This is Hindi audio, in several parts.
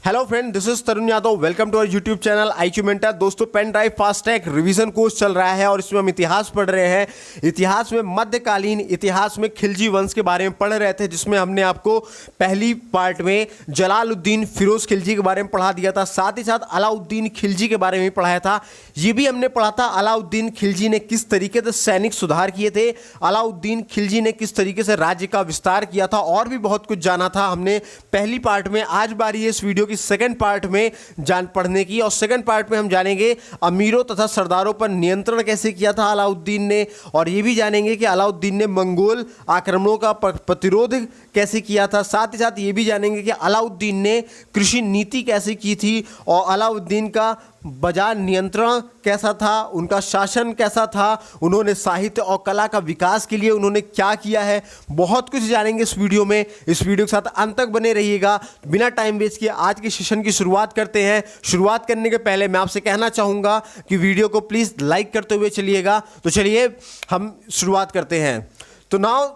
Hello friend, this is Tarun Yadav. Welcome to our YouTube channel IQ mentor. दोस्तों, pen drive fast track revision course चल रहा है और इसमें हम इतिहास पढ़ रहे हैं। इतिहास में मध्यकालीन इतिहास में खिलजी वंश के बारे में पढ़ रहे थे, जिसमें हमने आपको पहली पार्ट में जलालुद्दीन फिरोज खिलजी के बारे में पढ़ा दिया था। साथ ही साथ अलाउद्दीन खिलजी के बारे में पढ़ाया था। ये भी हमने पढ़ा था अलाउद्दीन खिलजी ने किस तरीके से सैनिक सुधार किए थे, अलाउद्दीन खिलजी ने किस तरीके से राज्य का विस्तार किया था, और भी बहुत कुछ जाना था हमने पहली पार्ट में। आज बारी है इस वीडियो की सेकंड पार्ट में जान पढ़ने की, और सेकंड पार्ट में हम जानेंगे अमीरों तथा सरदारों पर नियंत्रण कैसे किया था अलाउद्दीन ने, और ये भी जानेंगे कि अलाउद्दीन ने मंगोल आक्रमणों का प्रतिरोध कैसे किया था। साथ ही साथ ये भी जानेंगे कि अलाउद्दीन ने कृषि नीति कैसे की थी, और अलाउद्दीन का बाजार नियंत्रण कैसा था, उनका शासन कैसा था, उन्होंने साहित्य और कला का विकास के लिए उन्होंने क्या किया है। बहुत कुछ जानेंगे इस वीडियो में। इस वीडियो के साथ अंत तक बने रहिएगा। बिना टाइम वेस्ट किए आज के सेशन की शुरुआत करते हैं। शुरुआत करने के पहले मैं आपसे कहना चाहूँगा कि वीडियो को प्लीज़ लाइक करते हुए चलिएगा। तो चलिए हम शुरुआत करते हैं। तो now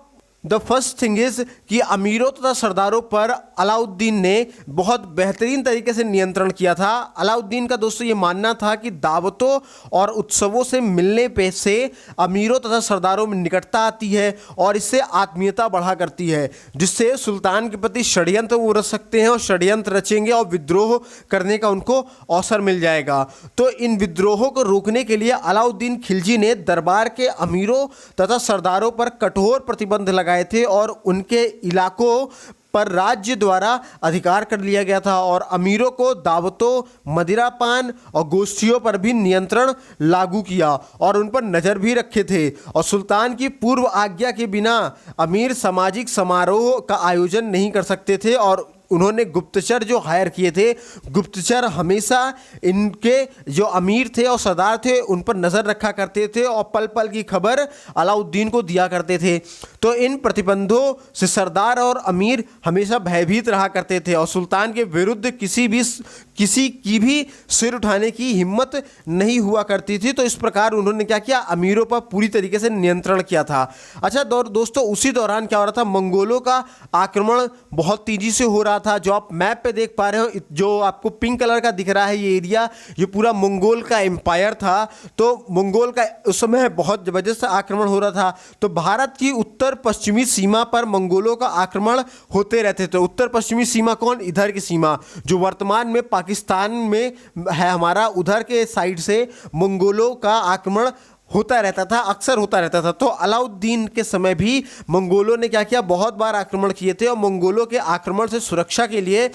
the first thing is कि अमीरों तथा सरदारों पर अलाउद्दीन ने बहुत बेहतरीन तरीके से नियंत्रण किया था। अलाउद्दीन का दोस्तों ये मानना था कि दावतों और उत्सवों से मिलने पे से अमीरों तथा सरदारों में निकटता आती है और इससे आत्मीयता बढ़ा करती है, जिससे सुल्तान के प्रति षड्यंत्र वो रच सकते हैं और षड्यंत्र रचेंगे और विद्रोह करने का उनको अवसर मिल जाएगा। तो इन विद्रोहों को रोकने के लिए अलाउद्दीन खिलजी ने दरबार के अमीरों तथा सरदारों पर कठोर प्रतिबंध लगाए थे और उनके इलाकों पर राज्य द्वारा अधिकार कर लिया गया था, और अमीरों को दावतों, मदिरापान और गोष्ठियों पर भी नियंत्रण लागू किया और उन पर नज़र भी रखे थे। और सुल्तान की पूर्व आज्ञा के बिना अमीर सामाजिक समारोह का आयोजन नहीं कर सकते थे, और उन्होंने गुप्तचर जो हायर किए थे, गुप्तचर हमेशा इनके जो अमीर थे और सरदार थे उन पर नज़र रखा करते थे और पल पल की खबर अलाउद्दीन को दिया करते थे। तो इन प्रतिबंधों से सरदार और अमीर हमेशा भयभीत रहा करते थे और सुल्तान के विरुद्ध किसी की भी सिर उठाने की हिम्मत नहीं हुआ करती थी। तो इस प्रकार उन्होंने क्या किया, अमीरों पर पूरी तरीके से नियंत्रण किया था। अच्छा दोस्तों, उसी दौरान क्या हो रहा था, मंगोलों का आक्रमण बहुत तेजी से हो रहा था। जो आप मैप पे देख पा रहे हो, जो आपको पिंक कलर का दिख रहा है ये एरिया, ये पूरा मंगोल का एम्पायर था। तो मंगोल का उस समय बहुत जबरदस्त आक्रमण हो रहा था। तो भारत की उत्तर पश्चिमी सीमा पर मंगोलों का आक्रमण होते रहते थे। उत्तर पश्चिमी सीमा कौन, इधर की सीमा जो वर्तमान में पाकिस्तान में है हमारा, उधर के साइड से मंगोलों का आक्रमण होता रहता था, अक्सर होता रहता था। तो अलाउद्दीन के समय भी मंगोलों ने क्या किया, बहुत बार आक्रमण किए थे, और मंगोलों के आक्रमण से सुरक्षा के लिए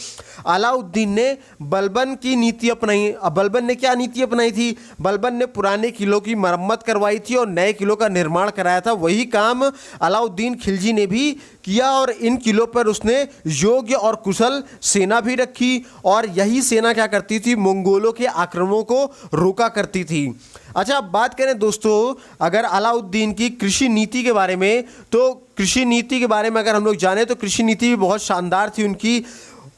अलाउद्दीन ने बलबन की नीति अपनाई। अब बलबन ने क्या नीति अपनाई थी, बलबन ने पुराने किलों की मरम्मत करवाई थी और नए किलों का निर्माण कराया था। वही काम अलाउद्दीन खिलजी ने भी किया, और इन किलों पर उसने योग्य और कुशल सेना भी रखी, और यही सेना क्या करती थी, मंगोलों के आक्रमणों को रोका करती थी। अच्छा, अब बात करें दोस्तों अगर अलाउद्दीन की कृषि नीति के बारे में, तो कृषि नीति के बारे में अगर हम लोग जाने तो कृषि नीति भी बहुत शानदार थी उनकी।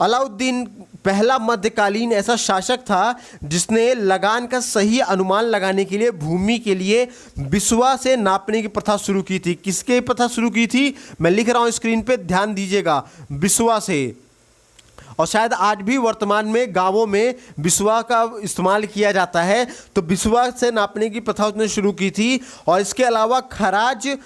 अलाउद्दीन पहला मध्यकालीन ऐसा शासक था जिसने लगान का सही अनुमान लगाने के लिए भूमि के लिए बिस्वा से नापने की प्रथा शुरू की थी। किसके प्रथा शुरू की थी, मैं लिख रहा हूँ स्क्रीन पे, ध्यान दीजिएगा, बिस्वा से। और शायद आज भी वर्तमान में गांवों में बिस्वा का इस्तेमाल किया जाता है। तो बिस्वा से नापने की प्रथा उसने शुरू की थी, और इसके अलावा खराज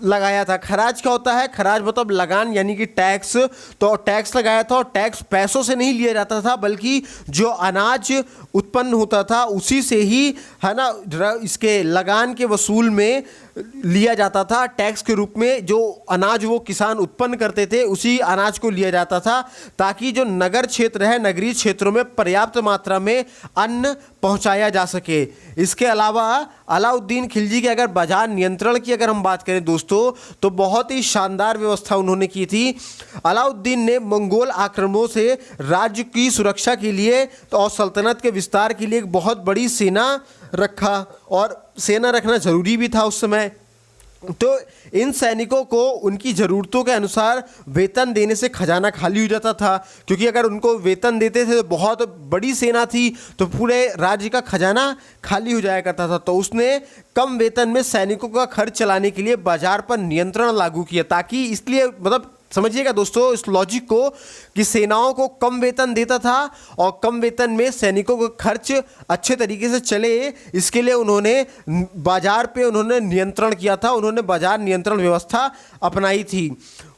लगाया था। खराज क्या होता है, खराज मतलब लगान यानी कि टैक्स। तो टैक्स लगाया था, और टैक्स पैसों से नहीं लिया जाता था बल्कि जो अनाज उत्पन्न होता था उसी से ही, है ना, इसके लगान के वसूल में लिया जाता था। टैक्स के रूप में जो अनाज वो किसान उत्पन्न करते थे उसी अनाज को लिया जाता था, ताकि जो नगर क्षेत्र है, नगरीय क्षेत्रों में पर्याप्त मात्रा में अन्न पहुंचाया जा सके। इसके अलावा अलाउद्दीन खिलजी के अगर बाजार नियंत्रण की अगर हम बात करें दोस्तों, तो बहुत ही शानदार व्यवस्था उन्होंने की थी। अलाउद्दीन ने मंगोल आक्रमणों से राज्य की सुरक्षा के लिए और सल्तनत के विस्तार के लिए एक बहुत बड़ी सेना रखा, और सेना रखना जरूरी भी था उस समय। तो इन सैनिकों को उनकी ज़रूरतों के अनुसार वेतन देने से खजाना खाली हो जाता था, क्योंकि अगर उनको वेतन देते थे तो बहुत बड़ी सेना थी तो पूरे राज्य का खजाना खाली हो जाया करता था। तो उसने कम वेतन में सैनिकों का खर्च चलाने के लिए बाजार पर नियंत्रण लागू किया, ताकि इसलिए मतलब समझिएगा दोस्तों इस लॉजिक को कि सेनाओं को कम वेतन देता था और कम वेतन में सैनिकों का खर्च अच्छे तरीके से चले, इसके लिए उन्होंने बाजार पे उन्होंने नियंत्रण किया था, उन्होंने बाजार नियंत्रण व्यवस्था अपनाई थी।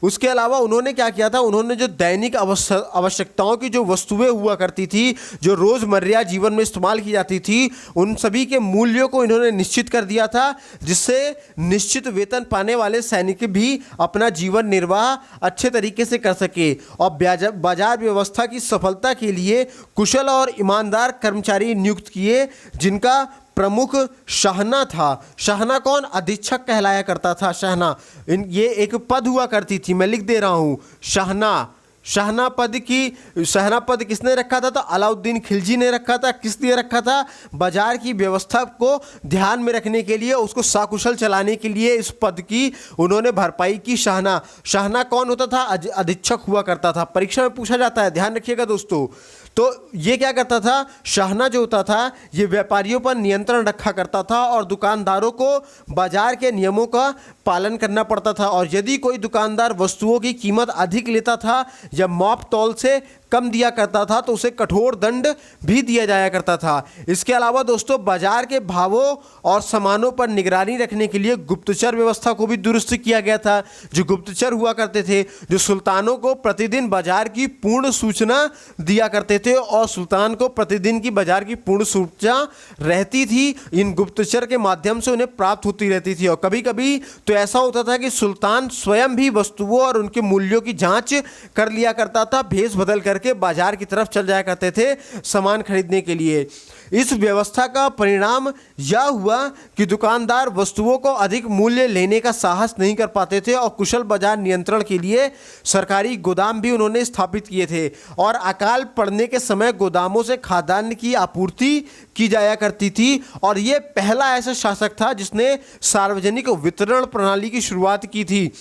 उसके अलावा उन्होंने क्या किया था, उन्होंने जो दैनिक आवश्यकताओं की जो वस्तुएं हुआ करती थी, जो रोज़मर्रा जीवन में इस्तेमाल की जाती थी, उन सभी के मूल्यों को इन्होंने निश्चित कर दिया था, जिससे निश्चित वेतन पाने वाले सैनिक भी अपना जीवन निर्वाह अच्छे तरीके से कर सके। और बाजार व्यवस्था की सफलता के लिए कुशल और ईमानदार कर्मचारी नियुक्त किए, जिनका प्रमुख शाहना था। शाहना कौन? अधीक्षक कहलाया करता था। शाहना ये एक पद हुआ करती थी, मैं लिख दे रहा हूँ शाहना। शाहना पद किसने रखा था? तो अलाउद्दीन खिलजी ने रखा था। किस लिए रखा था? बाजार की व्यवस्था को ध्यान में रखने के लिए, उसको साकुशल चलाने के लिए इस पद की उन्होंने भरपाई की। शाहना कौन होता था? अधीक्षक हुआ करता था। परीक्षा में पूछा जाता है, ध्यान रखिएगा दोस्तों। तो ये क्या करता था? शाहना जो होता था ये व्यापारियों पर नियंत्रण रखा करता था और दुकानदारों को बाजार के नियमों का पालन करना पड़ता था। और यदि कोई दुकानदार वस्तुओं की कीमत अधिक लेता था या माप तौल से कम दिया करता था तो उसे कठोर दंड भी दिया जाया करता था। इसके अलावा दोस्तों बाजार के भावों और सामानों पर निगरानी रखने के लिए गुप्तचर व्यवस्था को भी दुरुस्त किया गया था। जो गुप्तचर हुआ करते थे, जो सुल्तानों को प्रतिदिन बाजार की पूर्ण सूचना दिया करते थे और सुल्तान को प्रतिदिन की बाजार की पूर्ण सूचना रहती थी, इन गुप्तचर के माध्यम से उन्हें प्राप्त होती रहती थी। और कभी कभी तो ऐसा होता था कि सुल्तान स्वयं भी वस्तुओं और उनके मूल्यों की जांच कर लिया करता था, भेष बदल करके बाजार की तरफ चल जाया करते थे सामान खरीदने के लिए। इस व्यवस्था का परिणाम यह हुआ कि दुकानदार वस्तुओं को अधिक मूल्य लेने का साहस नहीं कर पाते थे और कुशल बाजार नियंत्रण के लिए सरकारी गोदाम भी उन्होंने स्थापित किए थे। और अकाल पड़ने के समय गोदामों से खाद्यान्न की आपूर्ति की जाया करती थी। और ये पहला ऐसा शासक था जिसने सार्वजनिक वितरण प्रणाली की शुरुआत की थी।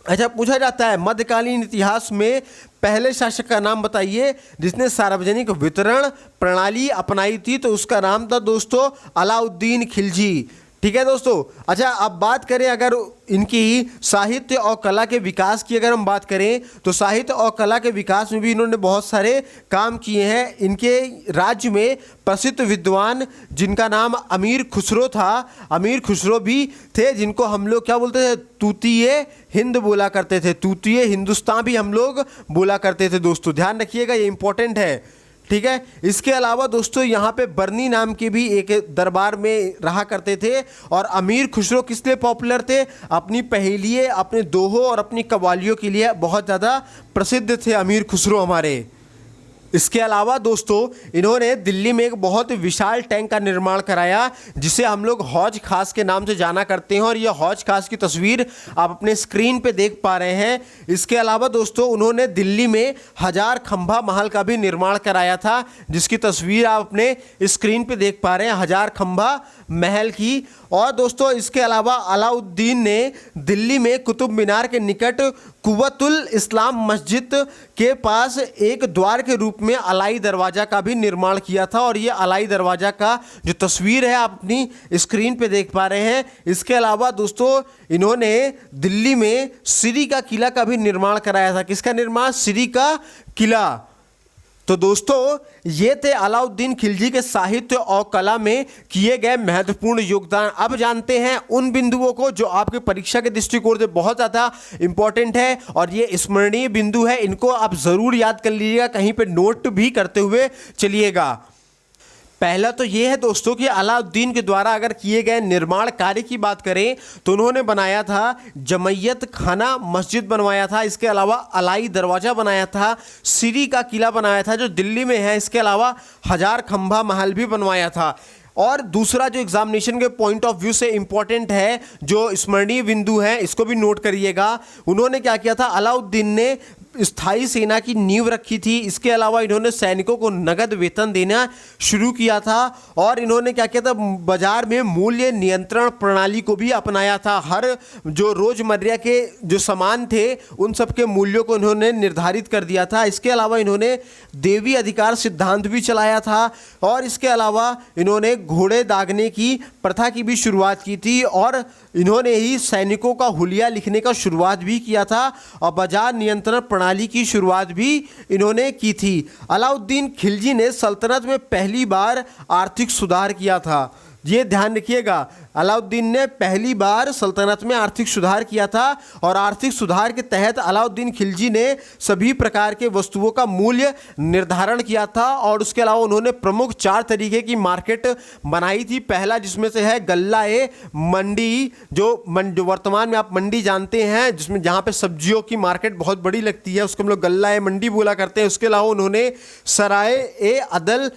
अच्छा, पूछा जाता है मध्यकालीन इतिहास में पहले शासक का नाम बताइए जिसने सार्वजनिक वितरण प्रणाली अपनाई थी, तो उसका नाम था दोस्तों अलाउद्दीन खिलजी। ठीक है दोस्तों। अच्छा, अब बात करें अगर इनकी साहित्य और कला के विकास की अगर हम बात करें तो साहित्य और कला के विकास में भी इन्होंने बहुत सारे काम किए हैं। इनके राज्य में प्रसिद्ध विद्वान जिनका नाम अमीर खुसरो था, अमीर खुसरो भी थे, जिनको हम लोग क्या बोलते थे? तूतीय हिंद बोला करते थे। तूतीय हिंदुस्तान भी हम लोग बोला करते थे दोस्तों, ध्यान रखिएगा, ये इंपॉर्टेंट है। ठीक है। इसके अलावा दोस्तों यहाँ पे बर्नी नाम के भी एक दरबार में रहा करते थे। और अमीर खुसरो किस लिए पॉपुलर थे? अपनी पहेलिये, अपने दोहों और अपनी कव्वालियों के लिए बहुत ज़्यादा प्रसिद्ध थे अमीर खुसरो हमारे। इसके अलावा दोस्तों इन्होंने दिल्ली में एक बहुत विशाल टैंक का निर्माण कराया जिसे हम लोग हौज खास के नाम से जाना करते हैं। और यह हौज खास की तस्वीर आप अपने स्क्रीन पे देख पा रहे हैं। इसके अलावा दोस्तों उन्होंने दिल्ली में 1000 खंभा महल का भी निर्माण कराया था, जिसकी तस्वीर आप अपने स्क्रीन पे देख पा रहे हैं, 1000 खंभा महल की। और दोस्तों इसके अलावा अलाउद्दीन ने दिल्ली में कुतुब मीनार के निकट कुव्वतुल इस्लाम मस्जिद के पास एक द्वार के रूप में अलाई दरवाज़ा का भी निर्माण किया था। और ये अलाई दरवाज़ा का जो तस्वीर है आप अपनी स्क्रीन पे देख पा रहे हैं। इसके अलावा दोस्तों इन्होंने दिल्ली में सिरी का किला का भी निर्माण कराया था। किसका निर्माण? सिरी का किला। तो दोस्तों ये थे अलाउद्दीन खिलजी के साहित्य और कला में किए गए महत्वपूर्ण योगदान। अब जानते हैं उन बिंदुओं को जो आपके परीक्षा के दृष्टिकोण से बहुत ज़्यादा इंपॉर्टेंट है और ये स्मरणीय बिंदु है। इनको आप ज़रूर याद कर लीजिएगा, कहीं पे नोट भी करते हुए चलिएगा। पहला तो ये है दोस्तों कि अलाउद्दीन के द्वारा अगर किए गए निर्माण कार्य की बात करें तो उन्होंने बनाया था जमैयत खाना मस्जिद बनवाया था। इसके अलावा अलाई दरवाज़ा बनाया था, सिरी का किला बनाया था जो दिल्ली में है। इसके अलावा 1000 खंभा महल भी बनवाया था। और दूसरा जो एग्जामिनेशन के पॉइंट ऑफ व्यू से इंपॉर्टेंट है, जो स्मरणीय बिंदु है, इसको भी नोट करिएगा। उन्होंने क्या किया था? अलाउद्दीन ने स्थायी सेना की नींव रखी थी। इसके अलावा इन्होंने सैनिकों को नगद वेतन देना शुरू किया था। और इन्होंने क्या किया था? बाजार में मूल्य नियंत्रण प्रणाली को भी अपनाया था। हर जो रोजमर्रा के जो सामान थे उन सब के मूल्यों को इन्होंने निर्धारित कर दिया था। इसके अलावा इन्होंने देवी अधिकार सिद्धांत भी चलाया था। और इसके अलावा इन्होंने घोड़े दागने की प्रथा की भी शुरुआत की थी। और इन्होंने ही सैनिकों का हुलिया लिखने का शुरुआत भी किया था और बाजार नियंत्रण प्रणाली की शुरुआत भी इन्होंने की थी। अलाउद्दीन खिलजी ने सल्तनत में पहली बार आर्थिक सुधार किया था। ये ध्यान रखिएगा, अलाउद्दीन ने पहली बार सल्तनत में आर्थिक सुधार किया था और आर्थिक सुधार के तहत अलाउद्दीन खिलजी ने सभी प्रकार के वस्तुओं का मूल्य निर्धारण किया था और उसके अलावा उन्होंने प्रमुख 4 तरीके की मार्केट बनाई थी। पहला जिसमें से है गल्ला ए मंडी, जो वर्तमान में आप मंडी जानते हैं, जिसमें जहाँ पे सब्जियों की मार्केट बहुत बड़ी लगती है, उसको हम लोग गल्ला ए मंडी बोला करते हैं। उसके अलावा उन्होंने सराय ए अदल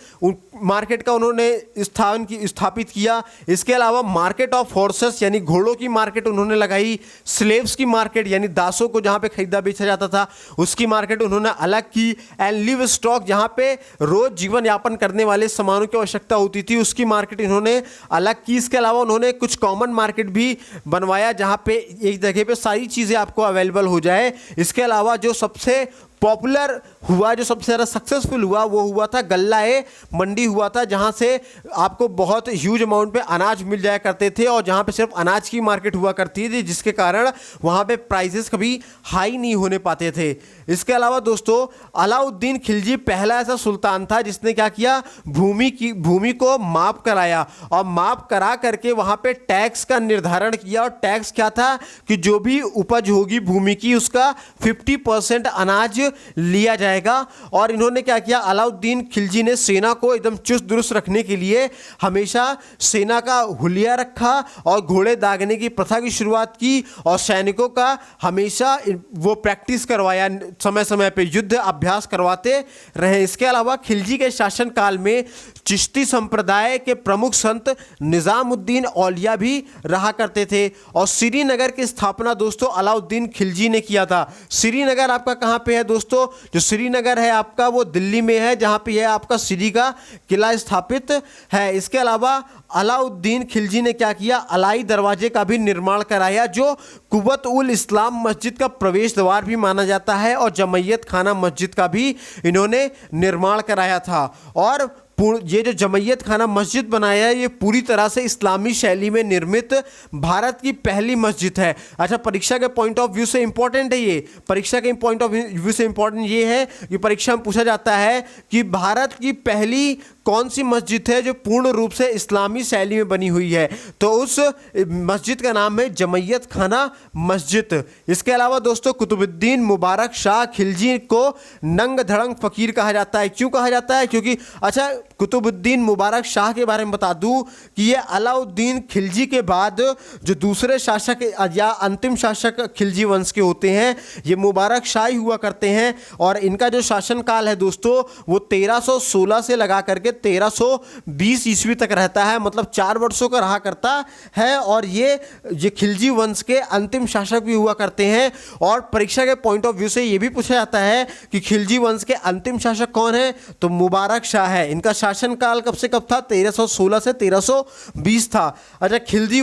मार्केट का उन्होंने स्थापित किया। इसके अलावा मार्केट ऑफ हॉर्सेस यानी घोड़ों की मार्केट उन्होंने लगाई। स्लेव्स की मार्केट यानी दासों को जहां पे खरीदा बेचा जाता था उसकी मार्केट उन्होंने अलग की। एंड लिव स्टॉक, जहां पे रोज जीवन यापन करने वाले सामानों की आवश्यकता होती थी, उसकी मार्केट इन्होंने अलग की। इसके अलावा उन्होंने कुछ कॉमन मार्केट भी बनवाया जहां पे एक जगह पे सारी चीज़ें आपको अवेलेबल हो जाए। इसके अलावा जो सबसे पॉपुलर हुआ, जो सबसे ज़्यादा सक्सेसफुल हुआ, वो हुआ था गल्ला ए मंडी हुआ था, जहाँ से आपको बहुत ह्यूज अमाउंट पे अनाज मिल जाया करते थे और जहाँ पे सिर्फ अनाज की मार्केट हुआ करती थी, जिसके कारण वहाँ पे प्राइसेस कभी हाई नहीं होने पाते थे। इसके अलावा दोस्तों, अलाउद्दीन खिलजी पहला ऐसा सुल्तान था जिसने क्या किया, भूमि को माप कराया और माप करा करके वहाँ पे टैक्स का निर्धारण किया। और टैक्स क्या था कि जो भी उपज होगी भूमि की, उसका 50% अनाज लिया जाएगा। और इन्होंने क्या किया, अलाउद्दीन खिलजी ने सेना को एकदम चुस्त दुरुस्त रखने के लिए हमेशा सेना का हुलिया रखा और घोड़े दागने की प्रथा की शुरुआत की और सैनिकों का हमेशा वो प्रैक्टिस करवाया, समय समय पे युद्ध अभ्यास करवाते रहे। इसके अलावा खिलजी के शासनकाल में चिश्ती संप्रदाय के प्रमुख संत निजामुद्दीन औलिया भी रहा करते थे और श्रीनगर की स्थापना दोस्तों अलाउद्दीन खिलजी ने किया था। श्रीनगर आपका कहाँ पे है दोस्तों? जो श्रीनगर है आपका वो दिल्ली में है, जहाँ पे है आपका श्री का किला स्थापित है। इसके अलावा अलाउद्दीन खिलजी ने क्या किया, अलाई दरवाजे का भी निर्माण कराया, जो कुव्वत उल इस्लाम मस्जिद का प्रवेश द्वार भी माना जाता है, और जमैयत खाना मस्जिद का भी इन्होंने निर्माण कराया था। और ये जो जमैयत खाना मस्जिद बनाया है, ये पूरी तरह से इस्लामी शैली में निर्मित भारत की पहली मस्जिद है। अच्छा, परीक्षा के पॉइंट ऑफ व्यू से इंपॉर्टेंट है ये, परीक्षा के पॉइंट ऑफ व्यू से इंपॉर्टेंट ये है कि परीक्षा में पूछा जाता है कि भारत की पहली कौन सी मस्जिद है जो पूर्ण रूप से इस्लामी शैली में बनी हुई है, तो उस मस्जिद का नाम है जमैयत खाना मस्जिद। इसके अलावा दोस्तों, कुतुबुद्दीन मुबारक शाह खिलजी को नंग धड़ंग फ़कीर कहा जाता है। क्यों कहा जाता है? क्योंकि अच्छा, कुतुबुद्दीन मुबारक शाह के बारे में बता दूं कि ये अलाउद्दीन खिलजी के बाद जो दूसरे शासक या अंतिम शासक खिलजी वंश के होते हैं, ये मुबारक शाह ही हुआ करते हैं। और इनका जो शासनकाल है दोस्तों, वो 1316 से लगा करके 1320 ईस्वी तक रहता है, मतलब 4 वर्षों का रहा करता है। और ये खिलजी वंश के अंतिम शासक भी हुआ करते हैं। और परीक्षा के पॉइंट ऑफ व्यू से ये भी पूछा जाता है कि खिलजी वंश के अंतिम शासक कौन है, तो मुबारक शाह है। इनका शासनकाल कब से कब था? 1316 से 1320 था। अच्छा, खिलजी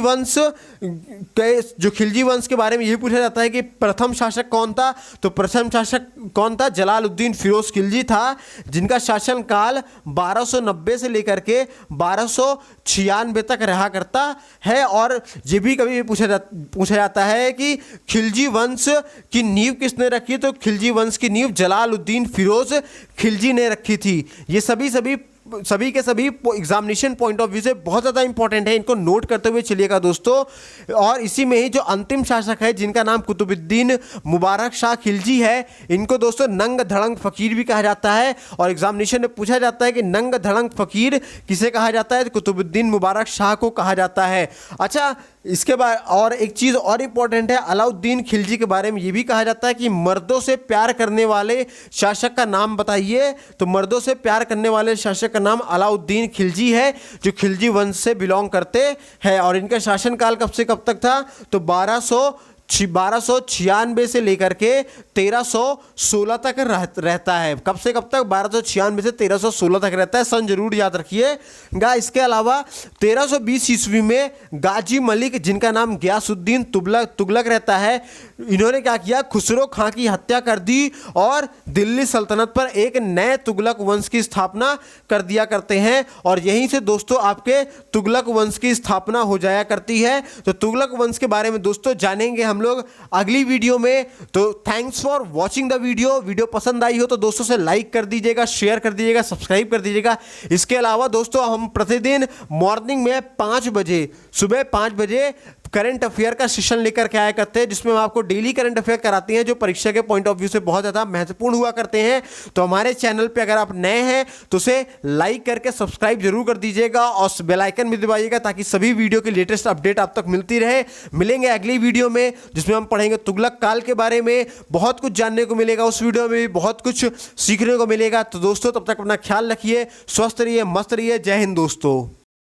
वंश के बारे में यही पूछा जाता है कि प्रथम शासक कौन था, तो प्रथम शासक कौन था? जलालुद्दीन फिरोज खिलजी था, जिनका शासनकाल 1290 से लेकर के 1296 तक रहा करता है। और ये भी कभी पूछा जाता है कि खिलजी वंश की नींव किसने रखी, तो खिलजी वंश की नींव जलालुद्दीन फिरोज खिलजी ने रखी थी। ये सभी के सभी एग्जामिनेशन पॉइंट ऑफ व्यू से बहुत ज़्यादा इंपॉर्टेंट है, इनको नोट करते हुए चलिएगा दोस्तों। और इसी में ही जो अंतिम शासक है, जिनका नाम कुतुबुद्दीन मुबारक शाह खिलजी है, इनको दोस्तों नंग धड़ंग फ़कीर भी कहा जाता है। और एग्जामिनेशन में पूछा जाता है कि नंग धड़ंग फ़कीर किसे कहा जाता है, तो कुतुबुद्दीन मुबारक शाह को कहा जाता है। अच्छा, इसके बाद और एक चीज़ और इम्पॉर्टेंट है, अलाउद्दीन खिलजी के बारे में ये भी कहा जाता है कि मर्दों से प्यार करने वाले शासक का नाम बताइए, तो मर्दों से प्यार करने वाले शासक का नाम अलाउद्दीन खिलजी है, जो खिलजी वंश से बिलोंग करते हैं। और इनका शासनकाल कब से कब तक था, तो 1200 1296 से लेकर के 1316 तक रहता है। कब से कब तक? 1296 से 1316 तक रहता है, सन जरूर याद रखिएगा। इसके अलावा 1320 ईस्वी में गाजी मलिक, जिनका नाम गयासुद्दीन तुगलक रहता है, इन्होंने क्या किया? खुसरो खां की हत्या कर दी और दिल्ली सल्तनत पर एक नए तुगलक वंश की स्थापना कर दिया करते हैं। और यहीं से दोस्तों आपके तुगलक वंश की स्थापना हो जाया करती है। तो तुगलक वंश के बारे में दोस्तों जानेंगे हम लोग अगली वीडियो में। तो thanks for watching the video पसंद आई हो तो दोस्तों से लाइक कर दीजिएगा, शेयर कर दीजिएगा, सब्सक्राइब कर दीजिएगा। इसके अलावा दोस्तों हम प्रतिदिन मॉर्निंग में 5 बजे, सुबह 5 बजे करंट अफेयर का सेशन लेकर के आया करते हैं, जिसमें हम आपको डेली करंट अफेयर कराते हैं, जो परीक्षा के पॉइंट ऑफ व्यू से बहुत ज़्यादा महत्वपूर्ण हुआ करते हैं। तो हमारे चैनल पे अगर आप नए हैं तो उसे लाइक करके सब्सक्राइब जरूर कर दीजिएगा और बेल आइकन भी दबाइएगा, ताकि सभी वीडियो की लेटेस्ट अपडेट आप तक मिलती रहे। मिलेंगे अगली वीडियो में, जिसमें हम पढ़ेंगे तुगलक काल के बारे में। बहुत कुछ जानने को मिलेगा उस वीडियो में भी, बहुत कुछ सीखने को मिलेगा। तो दोस्तों तब तक अपना ख्याल रखिए, स्वस्थ रहिए, मस्त रहिए। जय हिंद दोस्तों।